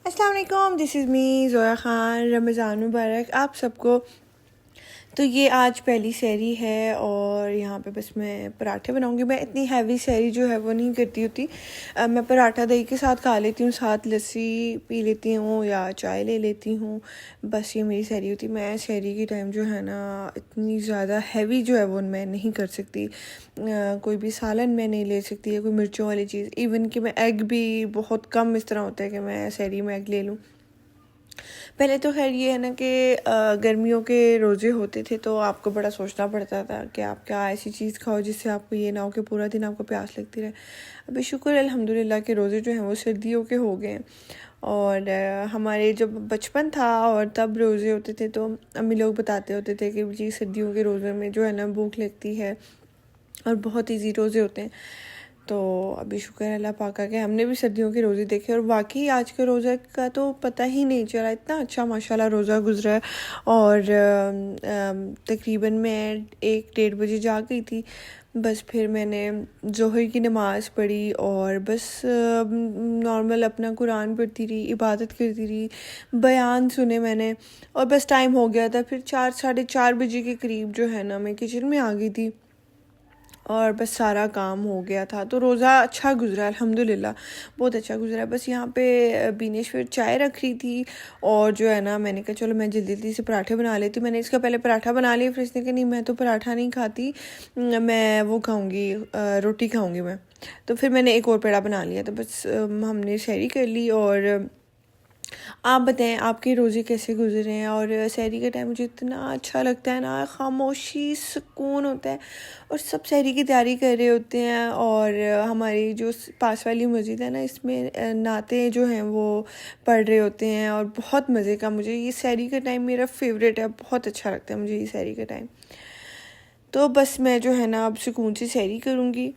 अस्सलाम वालेकुम, this is me Zoya Khan. Ramzan मुबारक आप सबको। तो ये आज पहली सहरी है और यहाँ पे बस मैं पराठे बनाऊँगी। मैं इतनी हैवी सहरी जो है वो नहीं करती होती। मैं पराठा दही के साथ खा लेती हूँ, साथ लस्सी पी लेती हूँ या चाय ले लेती हूँ। बस ये मेरी सहरी होती। मैं सहरी की टाइम जो है ना इतनी ज़्यादा हैवी जो है वो मैं नहीं कर सकती। कोई भी सालन मैं नहीं ले सकती है, कोई मिर्चों वाली चीज़। इवन कि मैं एग भी बहुत कम इस तरह होता है कि मैं सहरी में एग ले लूँ। पहले तो खैर ये है ना कि गर्मियों के रोज़े होते थे तो आपको बड़ा सोचना पड़ता था कि आप क्या ऐसी चीज़ खाओ जिससे आपको ये ना हो कि पूरा दिन आपको प्यास लगती रहे। अभी शुक्र है अल्हम्दुलिल्लाह के रोज़े जो हैं वो सर्दियों के हो गए हैं। और हमारे जब बचपन था और तब रोज़े होते थे तो अम्मी लोग बताते होते थे कि जी सर्दियों के रोज़े में जो है ना भूख लगती है और बहुत ईजी रोज़े होते हैं। तो अभी शुक्र है अल्लाह पाक का कि हमने भी सर्दियों के रोज़े देखे और वाकई आज के रोज़े का तो पता ही नहीं चला। इतना अच्छा माशाल्लाह रोज़ा गुजरा है। और तकरीबन मैं 1-1:30 बजे जाग गई थी। बस फिर मैंने ज़ोहर की नमाज़ पढ़ी और बस नॉर्मल अपना कुरान पढ़ती रही, इबादत करती रही, बयान सुने मैंने और बस टाइम हो गया था। फिर 4 साढ़े 4 बजे के करीब जो है ना मैं किचन में आ गई थी और बस सारा काम हो गया था। तो रोज़ा अच्छा गुजरा अल्हम्दुलिल्लाह, बहुत अच्छा गुजरा। बस यहाँ पे बीनेश फिर चाय रख रही थी और जो है ना मैंने कहा चलो मैं जल्दी जल्दी से पराठे बना लेती हूँ। मैंने इसका पहले पराठा बना लिया, फिर इसने कहा नहीं मैं तो पराठा नहीं खाती, मैं वो खाऊँगी, रोटी खाऊँगी मैं। तो फिर मैंने एक और पेड़ा बना लिया। तो बस हमने सहरी कर ली। और आप बताएं आपके रोज़े कैसे गुजरे हैं। और सहरी का टाइम मुझे इतना अच्छा लगता है ना, खामोशी सुकून होता है और सब सहरी की तैयारी कर रहे होते हैं। और हमारी जो पास वाली मस्जिद है ना इसमें नाते जो हैं वो पढ़ रहे होते हैं और बहुत मज़े का। मुझे ये सहरी का टाइम मेरा फेवरेट है, बहुत अच्छा लगता है मुझे ये सहरी का टाइम। तो बस मैं जो है ना अब सुकून से सहरी करूँगी।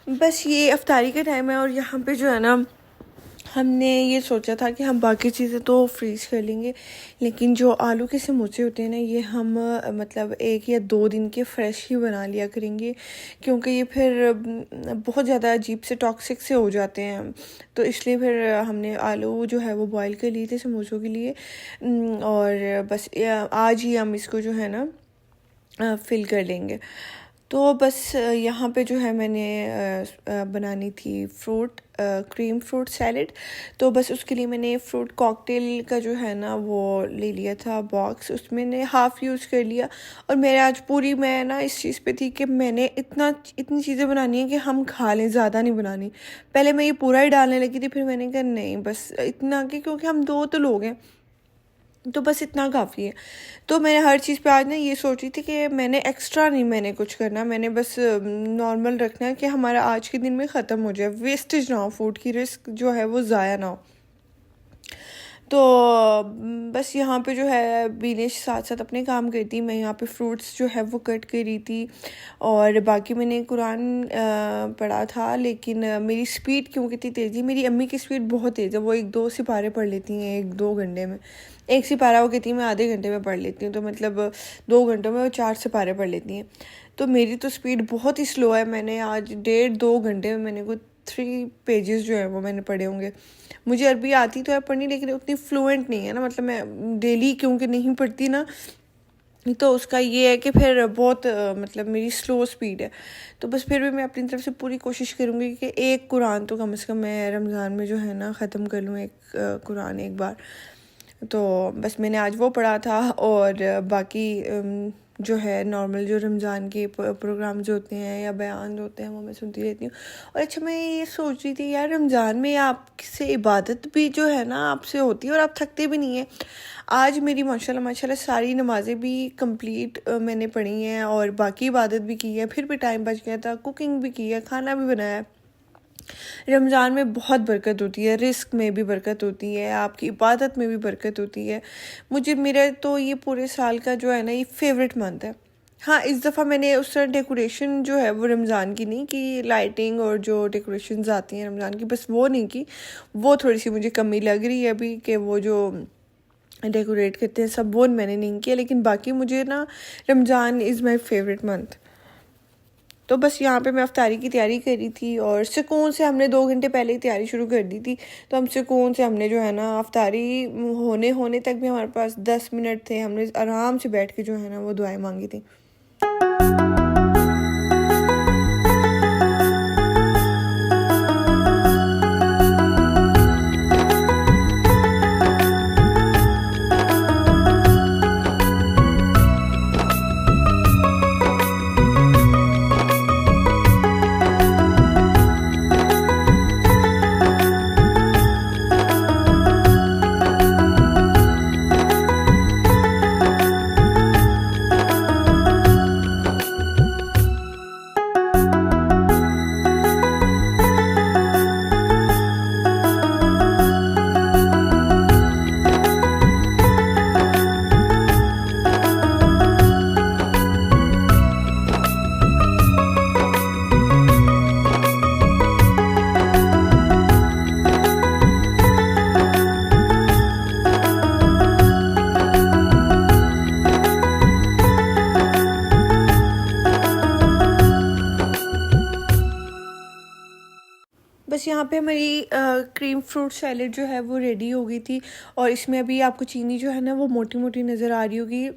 बस ये अफ्तारी का टाइम है और यहाँ पे जो है ना हमने ये सोचा था कि हम बाकी चीज़ें तो फ्रीज़ कर लेंगे, लेकिन जो आलू के समोसे होते हैं ना ये हम मतलब 1 या 2 दिन के फ़्रेश ही बना लिया करेंगे, क्योंकि ये फिर बहुत ज़्यादा अजीब से टॉक्सिक से हो जाते हैं। तो इसलिए फिर हमने आलू जो है वो बॉईल कर लिए थे समोसों के लिए। और बस आज ही हम इसको जो है ना फिल कर लेंगे। तो बस यहाँ पे जो है मैंने बनानी थी क्रीम फ्रूट सैलेड। तो बस उसके लिए मैंने फ्रूट कॉकटेल का जो है ना वो ले लिया था बॉक्स, उसमें ने हाफ़ यूज़ कर लिया। और मेरे आज पूरी मैं ना इस चीज़ पे थी कि मैंने इतनी चीज़ें बनानी है कि हम खा लें, ज़्यादा नहीं बनानी। पहले मैं ये पूरा ही डालने लगी थी, फिर मैंने कहा नहीं बस इतना कि क्योंकि हम 2 तो लोग हैं तो बस इतना काफ़ी है। तो मैंने हर चीज़ पे आज ना ये सोची थी कि मैंने एक्स्ट्रा नहीं मैंने कुछ करना, मैंने बस नॉर्मल रखना है कि हमारा आज के दिन में ख़त्म हो जाए, वेस्टेज ना हो, फूड की रिस्क जो है वो ज़ाया ना हो। तो बस यहाँ पे जो है बीनेश साथ साथ अपने काम करती, मैं यहाँ पे फ्रूट्स जो है वो कट कर रही थी और बाकी मैंने कुरान पढ़ा था। लेकिन मेरी स्पीड क्योंकि इतनी तेज़ थी, मेरी अम्मी की स्पीड बहुत तेज़ है, वो 1-2 सिपारे पढ़ लेती हैं 1-2 घंटे में। एक सिपारा वो कहती है मैं आधे घंटे में पढ़ लेती हूँ, तो मतलब 2 घंटों में वो 4 सिपारे पढ़ लेती हैं। तो मेरी तो स्पीड बहुत ही स्लो है। मैंने आज 1.5-2 घंटे में मैंने कुछ 3 पेजेस जो है वो मैंने पढ़े होंगे। मुझे अरबी आती तो है पढ़नी, लेकिन उतनी फ्लुएंट नहीं है ना, मतलब मैं डेली क्योंकि नहीं पढ़ती ना, तो उसका ये है कि फिर बहुत मतलब मेरी स्लो स्पीड है। तो बस फिर भी मैं अपनी तरफ से पूरी कोशिश करूँगी कि एक कुरान तो कम से कम मैं रमज़ान में जो है ना ख़त्म कर लूँ, एक कुरान एक बार। तो बस मैंने आज वो पढ़ा था और बाकी जो है नॉर्मल जो रमज़ान के प्रोग्राम्स होते हैं या बयान होते हैं वो मैं सुनती रहती हूँ। और अच्छा मैं ये सोच रही थी यार, रमज़ान में आपसे इबादत भी जो है ना आपसे होती है और आप थकते भी नहीं हैं। आज मेरी माशाल्लाह माशाल्लाह सारी नमाज़ें भी कंप्लीट मैंने पढ़ी हैं और बाकी इबादत भी की है, फिर भी टाइम बच गया था, कुकिंग भी की है, खाना भी बनाया है। रमज़ान में बहुत बरकत होती है, रिस्क में भी बरकत होती है, आपकी इबादत में भी बरकत होती है। मेरा तो ये पूरे साल का जो है ना ये फेवरेट मंथ है। हाँ, इस दफ़ा मैंने उस तरह डेकोरेशन जो है वो रमज़ान की नहीं की, लाइटिंग और जो डेकोरेशंस आती हैं रमज़ान की, बस वो नहीं की। वो थोड़ी सी मुझे कमी लग रही है अभी, कि वो जो डेकोरेट करते हैं सब वो मैंने नहीं किया, लेकिन बाकी मुझे ना Ramzan is my favourite month. तो बस यहाँ पे मैं अफ्तारी की तैयारी कर रही थी और सुकून से हमने 2 घंटे पहले ही तैयारी शुरू कर दी थी। तो हम सुकून से हमने जो है ना अफ्तारी होने तक भी हमारे पास 10 मिनट थे, हमने आराम से बैठ के जो है ना वो दुआएं मांगी थी। बस यहाँ पे हमारी क्रीम फ्रूट सैलेड जो है वो रेडी हो गई थी और इसमें अभी आपको चीनी जो है ना वो मोटी मोटी नज़र आ रही होगी,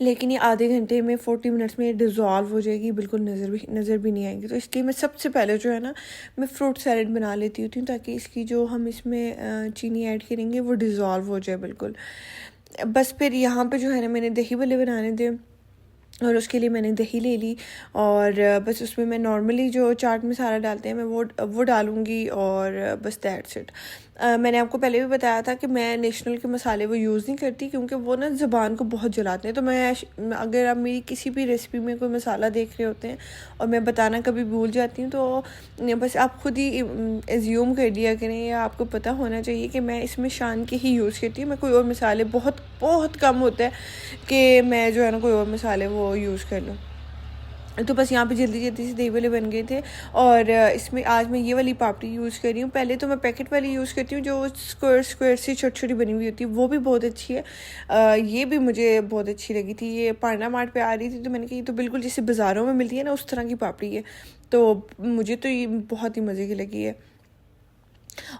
लेकिन ये आधे घंटे में 40 मिनट्स में डिज़ोल्व हो जाएगी, बिल्कुल नज़र भी नहीं आएगी। तो इसलिए मैं सबसे पहले जो है ना मैं फ्रूट सैलेड बना लेती हूँ ताकि इसकी जो हम इसमें चीनी ऐड करेंगे वो डिज़ोल्व हो जाए बिल्कुल। बस फिर यहाँ पे जो है ना मैंने दही भल्ले बनाने थे और उसके लिए मैंने दही ले ली और बस उसमें मैं नॉर्मली जो चाट मसाला डालते हैं मैं वो डालूँगी और बस दैट्स इट। मैंने आपको पहले भी बताया था कि मैं नेशनल के मसाले वो यूज़ नहीं करती क्योंकि वो ना ज़ुबान को बहुत जलाते हैं। तो मैं अगर आप मेरी किसी भी रेसिपी में कोई मसाला देख रहे होते हैं और मैं बताना कभी भूल जाती हूँ तो बस आप खुद ही एज्यूम कर दिया करें, या आपको पता होना चाहिए कि मैं इसमें शान के ही यूज़ करती हूँ। मैं कोई और मसाले बहुत बहुत कम होता है कि मैं जो है ना कोई और मसाले वो यूज़ कर लूँ। तो बस यहाँ पे जल्दी जल्दी से दही भल्ले बन गए थे और इसमें आज मैं ये वाली पापड़ी यूज़ कर रही हूँ। पहले तो मैं पैकेट वाली यूज़ करती हूँ जो स्क्वायर सी छोटी छोटी बनी हुई होती है, वो भी बहुत अच्छी है। ये भी मुझे बहुत अच्छी लगी थी। ये पांडा मार्ट पे आ रही थी तो मैंने कहा ये तो बिल्कुल जैसे बाज़ारों में मिलती है ना उस तरह की पापड़ी है, तो मुझे तो ये बहुत ही मज़े की लगी है।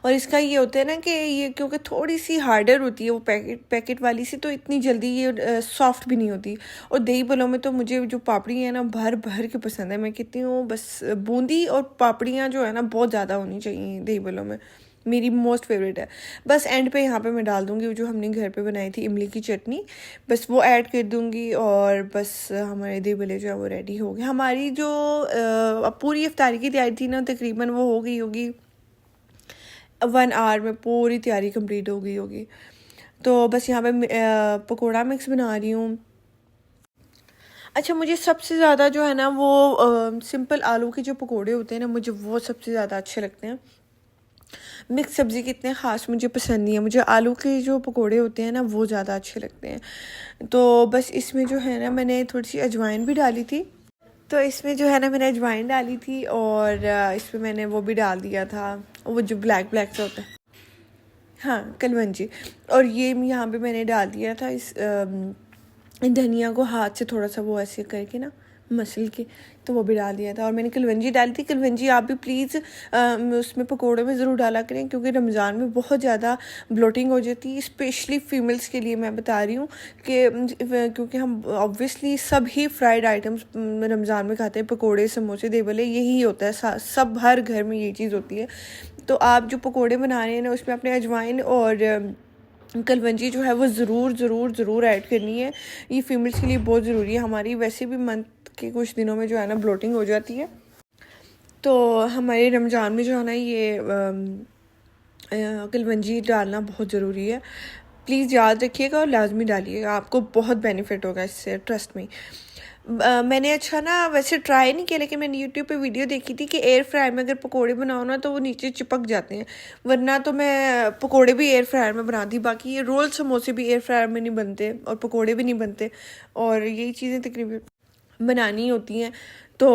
और इसका ये होता है ना कि ये क्योंकि थोड़ी सी हार्डर होती है वो पैकेट वाली सी, तो इतनी जल्दी ये सॉफ्ट भी नहीं होती। और दही भल्लों में तो मुझे जो पापड़ी है ना भर भर के पसंद है। मैं कहती हूँ बस बूंदी और पापड़ियाँ जो है ना बहुत ज़्यादा होनी चाहिए दही भल्लों में, मेरी मोस्ट फेवरेट है। बस एंड पे यहाँ पे मैं डाल दूँगी जो हमने घर पे बनाई थी इमली की चटनी, बस वो ऐड कर दूँगी और बस हमारे दही भल्ले जो है वो रेडी हो गए। हमारी जो पूरी इफ्तारी की तैयारी थी ना तकरीबन वो हो गई होगी 1 आवर में, पूरी तैयारी कंप्लीट हो गई होगी। तो बस यहाँ पे पकोड़ा मिक्स बना रही हूँ। अच्छा, मुझे सबसे ज़्यादा जो है ना वो सिंपल आलू के जो पकोड़े होते हैं ना मुझे वो सबसे ज़्यादा अच्छे लगते हैं। मिक्स सब्ज़ी के इतने ख़ास मुझे पसंद नहीं है, मुझे आलू के जो पकोड़े होते हैं ना वो ज़्यादा अच्छे लगते हैं। तो बस इसमें जो है ना मैंने थोड़ी सी अजवाइन भी डाली थी, तो इसमें जो है ना मैंने अजवाइन डाली थी और इसमें मैंने वो भी डाल दिया था वो जो ब्लैक ब्लैक सा होता है, हाँ कलवंजी। और ये यहाँ पे मैंने डाल दिया था इस धनिया को हाथ से थोड़ा सा वो ऐसे करके ना मसल के, तो वो भी डाल दिया था। और मैंने कलवंजी डाली थी। कलवंजी आप भी प्लीज़ उसमें पकोड़े में ज़रूर डाला करें क्योंकि रमज़ान में बहुत ज़्यादा ब्लोटिंग हो जाती है, स्पेशली फ़ीमेल्स के लिए मैं बता रही हूँ कि क्योंकि हम ऑब्वियसली सब ही फ्राइड आइटम्स रमज़ान में खाते हैं, पकोड़े समोसे दही भल्ले यही होता है, सब हर घर में ये चीज़ होती है। तो आप जो पकोड़े बना रहे हैं ना उसमें अपने अजवाइन और कलवंजी जो है वो ज़रूर ज़रूर ज़रूर ऐड करनी है। ये फीमेल्स के लिए बहुत ज़रूरी है। हमारी वैसे भी मंथ के कुछ दिनों में जो है ना ब्लोटिंग हो जाती है, तो हमारे रमज़ान में जो है ना ये कलवंजी डालना बहुत ज़रूरी है। प्लीज़ याद रखिएगा और लाजमी डालिएगा, आपको बहुत बेनिफिट होगा इससे, ट्रस्ट में। मैंने अच्छा ना वैसे ट्राई नहीं किया, लेकिन मैंने यूट्यूब पे वीडियो देखी थी कि एयर फ्रायर में अगर पकोड़े बनाओ ना तो वो नीचे चिपक जाते हैं, वरना तो मैं पकोड़े भी एयर फ्रायर में बनाती। बाकी ये रोल समोसे भी एयर फ्रायर में नहीं बनते और पकोड़े भी नहीं बनते, और यही चीज़ें तकरीबन बनानी होती हैं। तो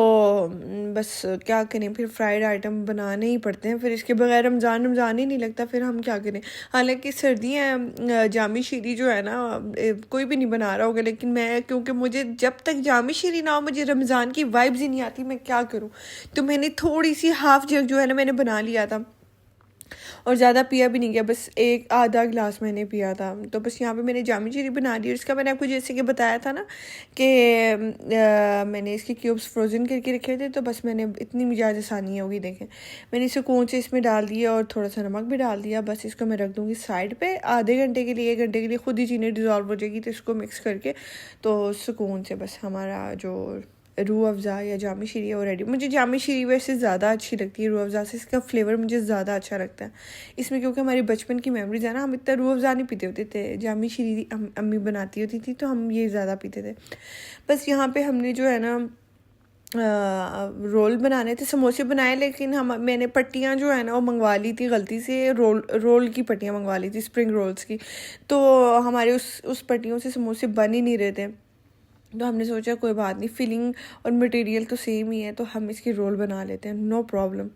बस क्या करें, फिर फ्राइड आइटम बनाने ही पड़ते हैं, फिर इसके बगैर रमज़ान ही नहीं लगता, फिर हम क्या करें। हालांकि सर्दियाँ जामी शीरी जो है ना कोई भी नहीं बना रहा होगा, लेकिन मैं, क्योंकि मुझे जब तक जामी शीरी ना हो मुझे रमज़ान की वाइब्स ही नहीं आती, मैं क्या करूँ। तो मैंने थोड़ी सी हाफ़ जग जो है ना मैंने बना लिया था, और ज़्यादा पिया भी नहीं गया, बस एक आधा गिलास मैंने पिया था। तो बस यहाँ पे मैंने जामी शीरी बना ली, और इसका मैंने आपको जैसे कि बताया था ना कि मैंने इसके क्यूब्स फ्रोज़न करके रखे थे, तो बस मैंने इतनी मिजाज आसानी होगी, देखें मैंने सुकून से इसमें डाल दिया और थोड़ा सा नमक भी डाल दिया। बस इसको मैं रख दूँगी साइड पर आधे घंटे के लिए, 1 घंटे के लिए खुद ही चीनी डिज़ोल्व हो जाएगी। तो इसको मिक्स करके तो सुकून से बस हमारा जो रूह अफ़ज़ा या जामी शीरी है वो रेडी। मुझे जामी शीरी वैसे ज़्यादा अच्छी लगती है रूह अफ़ज़ा से, इसका फ्लेवर मुझे ज़्यादा अच्छा लगता है इसमें, क्योंकि हमारी बचपन की मेमोरीज़ है ना, हम इतना रूह अफ़ज़ा नहीं पीते होते थे, जामी शीरी अम्मी बनाती होती थी तो हम ये ज़्यादा पीते थे। बस यहाँ पे हमने जो है ना रोल बनाने थे, समोसे बनाए, लेकिन मैंने पट्टियाँ जो है ना वो मंगवा ली थी गलती से, रोल की पट्टियाँ मंगवा ली थी, स्प्रिंग रोल्स की। तो हमारे उस पट्टियों से समोसे बन ही नहीं रहे थे, तो हमने सोचा कोई बात नहीं, फिलिंग और मटेरियल तो सेम ही है, तो हम इसकी रोल बना लेते हैं, नो प्रॉब्लम।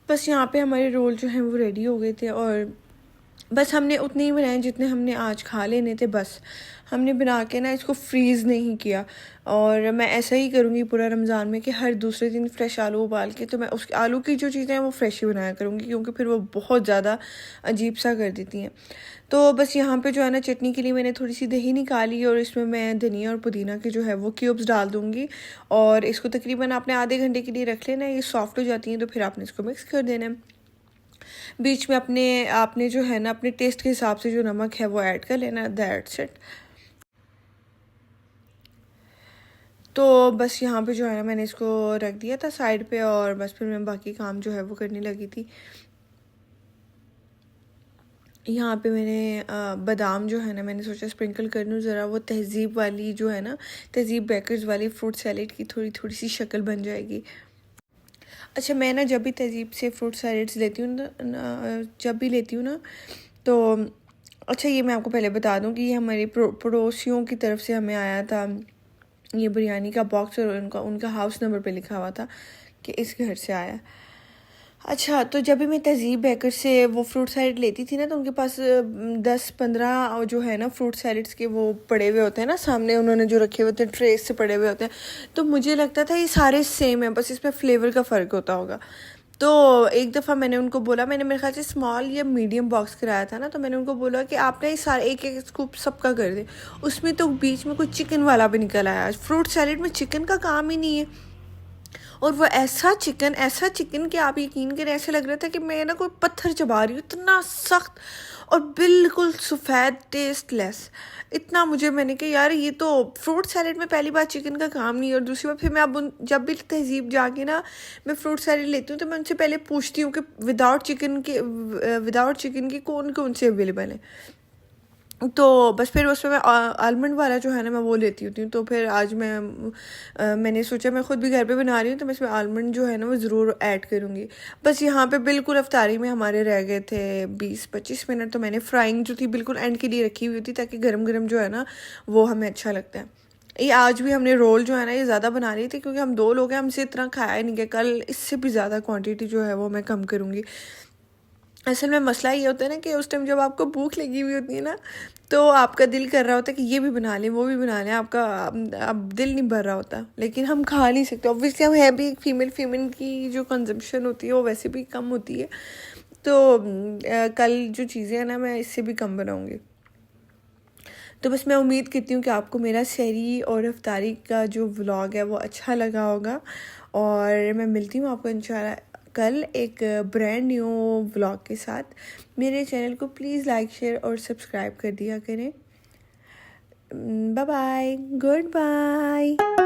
बस यहाँ पे हमारे रोल जो हैं वो रेडी हो गए थे, और बस हमने उतने ही बनाए जितने हमने आज खा लेने थे। बस हमने बना के ना इसको फ्रीज़ नहीं किया, और मैं ऐसा ही करूँगी पूरा रमज़ान में कि हर दूसरे दिन फ्रेश आलू उबाल के, तो मैं उस आलू की जो चीज़ें हैं वो फ्रेश ही बनाया करूँगी, क्योंकि फिर वो बहुत ज़्यादा अजीब सा कर देती हैं। तो बस यहाँ पे जो है ना चटनी के लिए मैंने थोड़ी सी दही निकाली, और इसमें मैं धनिया और पुदीना के जो है वो क्यूब्स डाल दूँगी, और इसको तकरीबन आपने आधे घंटे के लिए रख लेना। ये सॉफ्ट हो जाती हैं तो फिर आपने इसको मिक्स कर देना है। बीच में आपने जो है ना अपने टेस्ट के हिसाब से जो नमक है वो ऐड कर लेना, दैट्स इट। तो बस यहाँ पे जो है ना मैंने इसको रख दिया था साइड पे, और बस फिर मैं बाकी काम जो है वो करने लगी थी। यहाँ पे मैंने बादाम जो है ना, मैंने सोचा स्प्रिंकल कर लूँ ज़रा, वो तहज़ीब वाली जो है ना, तहज़ीब बेकर्स वाली फ्रूट सैलेड की थोड़ी थोड़ी सी शक्ल बन जाएगी। अच्छा, मैं ना जब भी तहज़ीब से फ्रूट सैलेड्स लेती हूँ जब भी लेती हूँ ना, तो अच्छा ये मैं आपको पहले बता दूँ कि ये हमारे पड़ोसियों की तरफ से हमें आया था ये बिरयानी का बॉक्स, और उनका हाउस नंबर पे लिखा हुआ था कि इस घर से आया। अच्छा, तो जब भी मैं तहज़ीब बेकर से वो फ्रूट सैलेड लेती थी ना, तो उनके पास 10-15 जो है ना फ्रूट सैलेड्स के वो पड़े हुए होते हैं ना, सामने उन्होंने जो रखे हुए होते हैं ट्रेस से पड़े हुए होते हैं। तो मुझे लगता था ये सारे सेम है, बस इसमें फ्लेवर का फ़र्क होता होगा। तो एक दफ़ा मैंने उनको बोला, मैंने मेरे ख्याल से स्मॉल या मीडियम बॉक्स कराया था ना, तो मैंने उनको बोला कि आप ना ये सारे एक एक स्कूप सबका कर दें। उसमें तो बीच में कोई चिकन वाला भी निकल आया। फ्रूट सैलेड में चिकन का काम ही नहीं है, और वो ऐसा चिकन कि आप यकीन करें, ऐसे लग रहा था कि मैं ना कोई पत्थर चबा रही हूँ, इतना सख्त और बिल्कुल सफ़ेद, टेस्टलेस। इतना मुझे, मैंने कहा यार ये तो फ्रूट सैलेड में पहली बार चिकन का काम नहीं है, और दूसरी बार फिर मैं अब जब भी तहज़ीब जाके ना मैं फ्रूट सैलेड लेती हूँ, तो मैं उनसे पहले पूछती हूँ कि विदाउट चिकन के कौन कौन से अवेलेबल हैं। तो बस फिर उसमें मैं आलमंड वाला जो है ना, मैं वो लेती होती हूँ। तो फिर आज मैंने सोचा मैं ख़ुद भी घर पे बना रही हूँ, तो मैं इसमें आलमंड जो है ना वो ज़रूर ऐड करूँगी। बस यहाँ पे बिल्कुल अफ्तारी में हमारे रह गए थे 20-25 मिनट, तो मैंने फ्राइंग जो थी बिल्कुल एंड के लिए रखी हुई थी, ताकि गर्म गर्म जो है ना वो हमें अच्छा लगता है। ये आज भी हमने रोल जो है ना ये ज़्यादा बना रही थी, क्योंकि हम 2 लोग हैं, हमसे इतना खाया नहीं गया। कल इससे भी ज़्यादा क्वांटिटी जो है वो मैं कम करूँगी। असल में मसला ये होता है ना कि उस टाइम जब आपको भूख लगी हुई होती है ना, तो आपका दिल कर रहा होता है कि ये भी बना लें, वो भी बना लें, आपका अब दिल नहीं भर रहा होता, लेकिन हम खा नहीं सकते। ऑब्वियसली हम है भी, फीमेल की जो कंजम्पशन होती है वो वैसे भी कम होती है। तो कल जो चीज़ें हैं ना, मैं इससे भी कम बनाऊँगी। तो बस मैं उम्मीद करती हूँ कि आपको मेरा सहरी और इफ्तारी का जो व्लॉग है वो अच्छा लगा होगा, और मैं मिलती हूँ आपको इंशाल्लाह कल एक ब्रांड न्यू व्लॉग के साथ। मेरे चैनल को प्लीज़ लाइक, शेयर और सब्सक्राइब कर दिया करें। Bye bye, good bye.